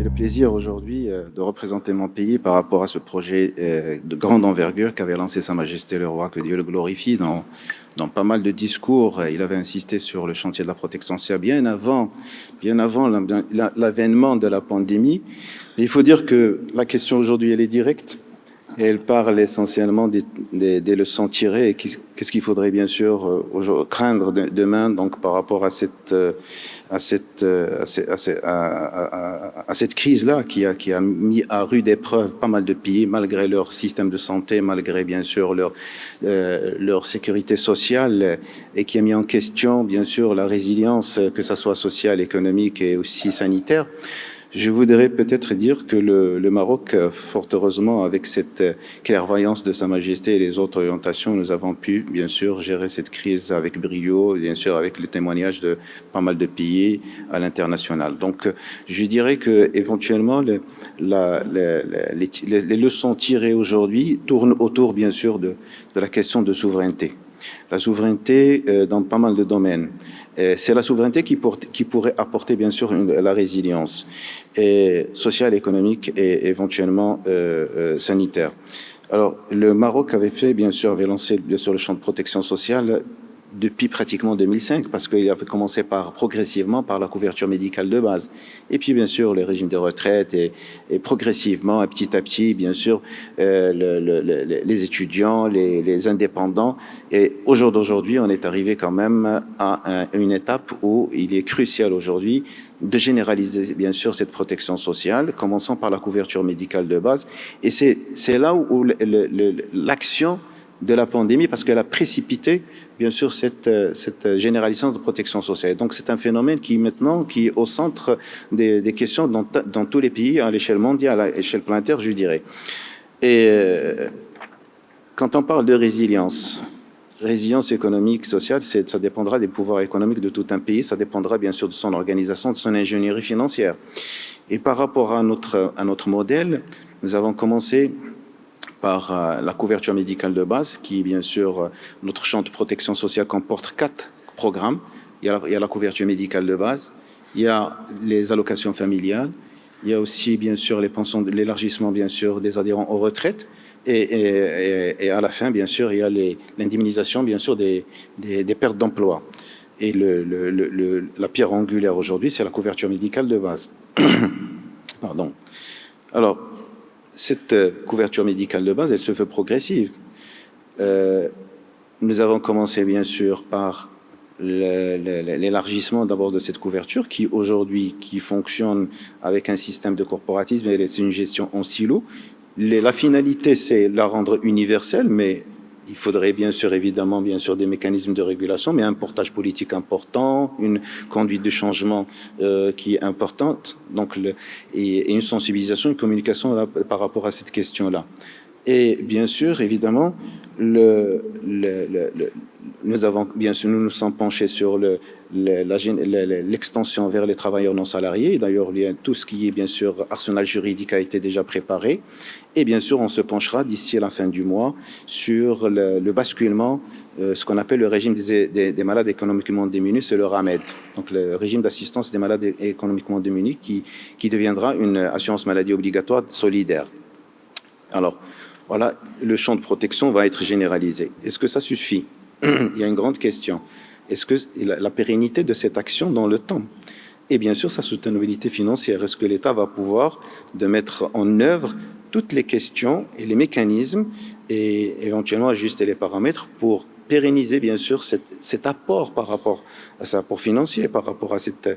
le plaisir aujourd'hui de représenter mon pays par rapport à ce projet de grande envergure qu'avait lancé Sa Majesté le Roi, que Dieu le glorifie. Dans pas mal de discours, il avait insisté sur le chantier de la protection sociale bien avant l'avènement de la pandémie. Mais il faut dire que la question aujourd'hui, elle est directe. Et elle parle essentiellement des leçons tirées et qu'est-ce qu'il faudrait bien sûr craindre demain donc par rapport à cette crise-là qui a mis à rude épreuve pas mal de pays malgré leur système de santé, malgré bien sûr leur sécurité sociale et qui a mis en question bien sûr la résilience, que ça soit sociale, économique et aussi sanitaire. Je voudrais peut-être dire que le Maroc, fort heureusement, avec cette clairvoyance de Sa Majesté et les autres orientations, nous avons pu, bien sûr, gérer cette crise avec brio, bien sûr, avec le témoignage de pas mal de pays à l'international. Donc, je dirais que éventuellement, les leçons tirées aujourd'hui tournent autour, bien sûr, de la question de souveraineté. La souveraineté dans pas mal de domaines. C'est la souveraineté qui pourrait apporter, bien sûr, la résilience sociale, économique et éventuellement sanitaire. Alors, le Maroc avait lancé, bien sûr, le champ de protection sociale depuis pratiquement 2005, parce qu'il avait commencé progressivement par la couverture médicale de base. Et puis, bien sûr, le régime de retraite et progressivement, petit à petit, bien sûr, les étudiants, les indépendants. Et au jour d'aujourd'hui, on est arrivé quand même à une étape où il est crucial aujourd'hui de généraliser, bien sûr, cette protection sociale, commençant par la couverture médicale de base. Et c'est là où l'action de la pandémie, parce qu'elle a précipité, bien sûr, cette généralisation de protection sociale. Donc, c'est un phénomène qui est au centre des questions dans tous les pays, à l'échelle mondiale, à l'échelle planétaire, je dirais. Et quand on parle de résilience économique, sociale, ça dépendra des pouvoirs économiques de tout un pays, ça dépendra, bien sûr, de son organisation, de son ingénierie financière. Et par rapport à notre modèle, nous avons commencé par la couverture médicale de base, qui, bien sûr, notre champ de protection sociale comporte 4 programmes. Il y a la couverture médicale de base, il y a les allocations familiales, il y a aussi, bien sûr, les pensions, l'élargissement, bien sûr, des adhérents aux retraites, et à la fin, bien sûr, il y a l'indemnisation, bien sûr, des pertes d'emploi. Et la pierre angulaire aujourd'hui, c'est la couverture médicale de base. Pardon. Alors, cette couverture médicale de base, elle se fait progressive. Nous avons commencé, bien sûr, par l'élargissement d'abord de cette couverture qui, aujourd'hui, qui fonctionne avec un système de corporatisme et c'est une gestion en silo. La finalité, c'est la rendre universelle, mais il faudrait bien sûr, évidemment, bien sûr, des mécanismes de régulation, mais un portage politique important, une conduite de changement qui est importante, donc et une sensibilisation, une communication là, par rapport à cette question-là. Et bien sûr, évidemment, nous nous sommes penchés sur l'extension vers les travailleurs non salariés. D'ailleurs, tout ce qui est, bien sûr, arsenal juridique a été déjà préparé. Et bien sûr, on se penchera d'ici à la fin du mois sur le basculement, ce qu'on appelle le régime des malades économiquement démunis, c'est le RAMED. Donc, le régime d'assistance des malades économiquement démunis qui deviendra une assurance maladie obligatoire solidaire. Alors, voilà, le champ de protection va être généralisé. Est-ce que ça suffit? Il y a une grande question. Est-ce que la pérennité de cette action dans le temps? Et bien sûr, sa soutenabilité financière. Est-ce que l'État va pouvoir mettre en œuvre toutes les questions et les mécanismes et éventuellement ajuster les paramètres pour pérenniser, bien sûr, cet apport par rapport à cet apport financier, par rapport à cette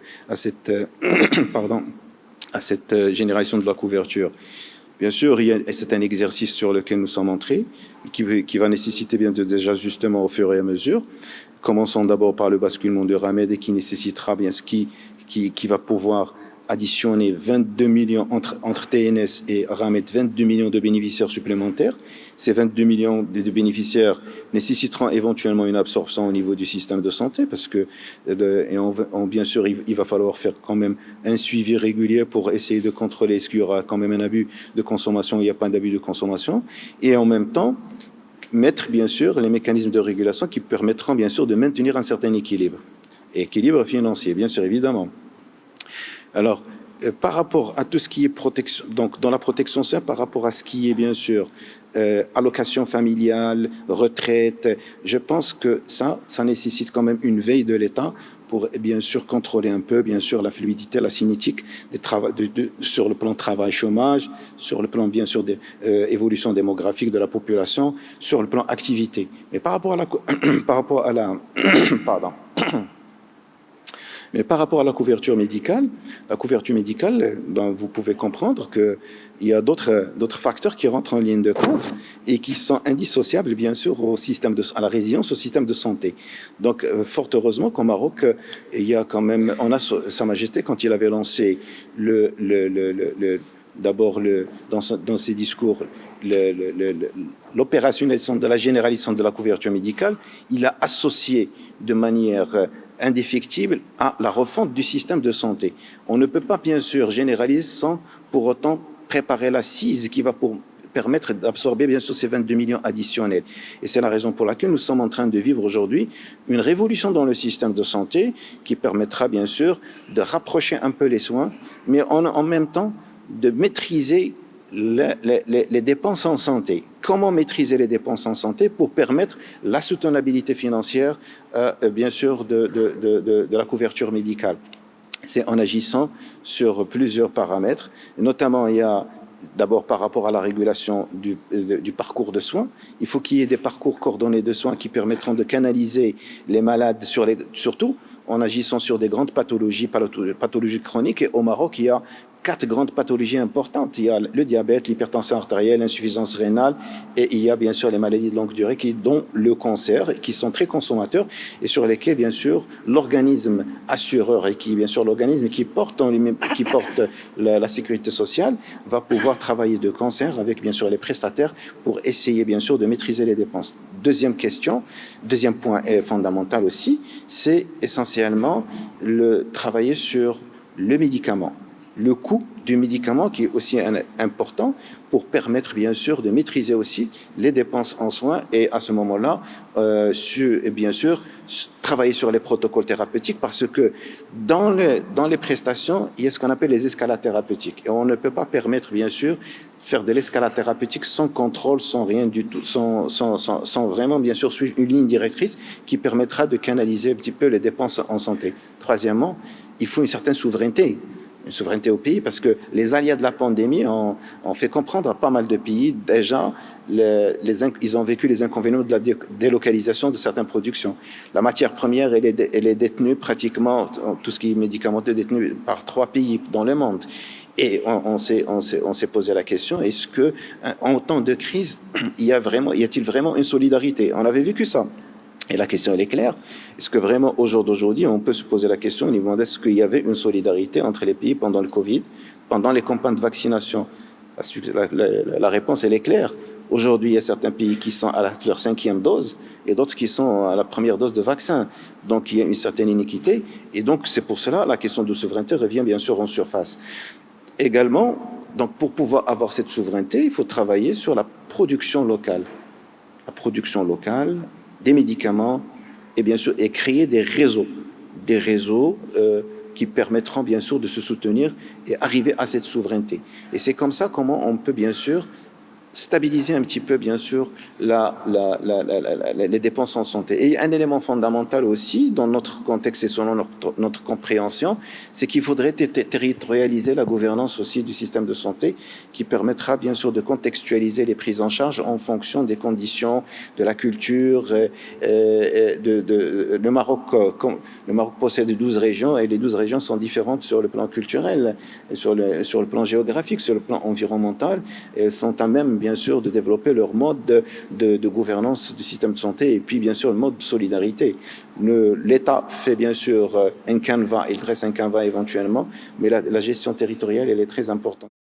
génération de la couverture? Bien sûr, c'est un exercice sur lequel nous sommes entrés, qui va nécessiter bien des ajustements au fur et à mesure. Commençons d'abord par le basculement de RAMED et qui nécessitera bien ce qui va pouvoir additionner 22 millions entre TNS et RAMED, 22 millions de bénéficiaires supplémentaires. Ces 22 millions de bénéficiaires nécessiteront éventuellement une absorption au niveau du système de santé parce que, bien sûr, il va falloir faire quand même un suivi régulier pour essayer de contrôler est-ce qu'il y aura quand même un abus de consommation ou il n'y a pas d'abus de consommation. Et en même temps, mettre, bien sûr, les mécanismes de régulation qui permettront, bien sûr, de maintenir un certain équilibre. Équilibre financier, bien sûr, évidemment. Alors, par rapport à tout ce qui est protection, donc dans la protection sociale, par rapport à ce qui est bien sûr allocation familiale, retraite, je pense que ça nécessite quand même une veille de l'État pour bien sûr contrôler un peu, bien sûr, la fluidité, la cinétique sur le plan travail-chômage, sur le plan, bien sûr, des évolution démographique de la population, sur le plan activité. Mais par rapport à la, par rapport à la, pardon. Mais par rapport à la couverture médicale, ben, vous pouvez comprendre qu'il y a d'autres facteurs qui rentrent en ligne de compte et qui sont indissociables, bien sûr, à la résilience au système de santé. Donc, fort heureusement qu'au Maroc, il y a quand même, on a Sa Majesté, quand il avait lancé d'abord dans ses discours l'opérationnalisation de la généralisation de la couverture médicale, il a associé de manière indéfectible à la refonte du système de santé. On ne peut pas bien sûr généraliser sans pour autant préparer l'assise qui va permettre d'absorber bien sûr ces 22 millions additionnels. Et c'est la raison pour laquelle nous sommes en train de vivre aujourd'hui une révolution dans le système de santé qui permettra bien sûr de rapprocher un peu les soins, mais en même temps de maîtriser les dépenses en santé. Comment maîtriser les dépenses en santé pour permettre la soutenabilité financière, bien sûr, de la couverture médicale? C'est en agissant sur plusieurs paramètres, notamment il y a d'abord par rapport à la régulation du parcours de soins. Il faut qu'il y ait des parcours coordonnés de soins qui permettront de canaliser les malades surtout en agissant sur des grandes pathologies chroniques. Et au Maroc, il y a 4 grandes pathologies importantes. Il y a le diabète, l'hypertension artérielle, l'insuffisance rénale et il y a bien sûr les maladies de longue durée dont le cancer, qui sont très consommateurs et sur lesquels bien sûr l'organisme assureur et qui bien sûr l'organisme qui porte la sécurité sociale va pouvoir travailler de concert avec bien sûr les prestataires pour essayer bien sûr de maîtriser les dépenses. Deuxième point fondamental aussi, c'est essentiellement travailler sur le médicament. Le coût du médicament qui est aussi important pour permettre bien sûr de maîtriser aussi les dépenses en soins et à ce moment-là, bien sûr, travailler sur les protocoles thérapeutiques parce que dans les prestations, il y a ce qu'on appelle les escalades thérapeutiques et on ne peut pas permettre bien sûr faire de l'escalade thérapeutique sans contrôle, sans rien du tout, sans vraiment bien sûr suivre une ligne directrice qui permettra de canaliser un petit peu les dépenses en santé. Troisièmement, il faut une certaine souveraineté au pays, parce que les aléas de la pandémie ont fait comprendre à pas mal de pays, déjà, ils ont vécu les inconvénients de la délocalisation de certaines productions. La matière première, elle est détenue pratiquement, tout ce qui est médicamenteux, détenu par 3 pays dans le monde. Et on s'est posé la question, est-ce que en temps de crise, y a-t-il vraiment une solidarité? On avait vécu ça. Et la question, elle est claire. Est-ce que vraiment, au jour d'aujourd'hui, on peut se poser la question au niveau est-ce qu'il y avait une solidarité entre les pays pendant le Covid, pendant les campagnes de vaccination? La réponse, elle est claire. Aujourd'hui, il y a certains pays qui sont à leur 5e dose et d'autres qui sont à la première dose de vaccin. Donc, il y a une certaine iniquité. Et donc, c'est pour cela la question de souveraineté revient bien sûr en surface. Également, donc, pour pouvoir avoir cette souveraineté, il faut travailler sur la production locale. La production locale des médicaments et bien sûr et créer des réseaux qui permettront bien sûr de se soutenir et arriver à cette souveraineté. Et c'est comme ça comment on peut bien sûr stabiliser un petit peu bien sûr les dépenses en santé. Et un élément fondamental aussi dans notre contexte et selon notre compréhension, c'est qu'il faudrait territorialiser la gouvernance aussi du système de santé qui permettra bien sûr de contextualiser les prises en charge en fonction des conditions, de la culture. Le Maroc possède 12 régions et les 12 régions sont différentes sur le plan culturel, sur le plan géographique, sur le plan environnemental. Et elles sont à même bien sûr de développer leur mode de gouvernance du système de santé et puis bien sûr le mode de solidarité. L'État fait bien sûr un canevas, il dresse un canevas éventuellement, mais la gestion territoriale elle est très importante.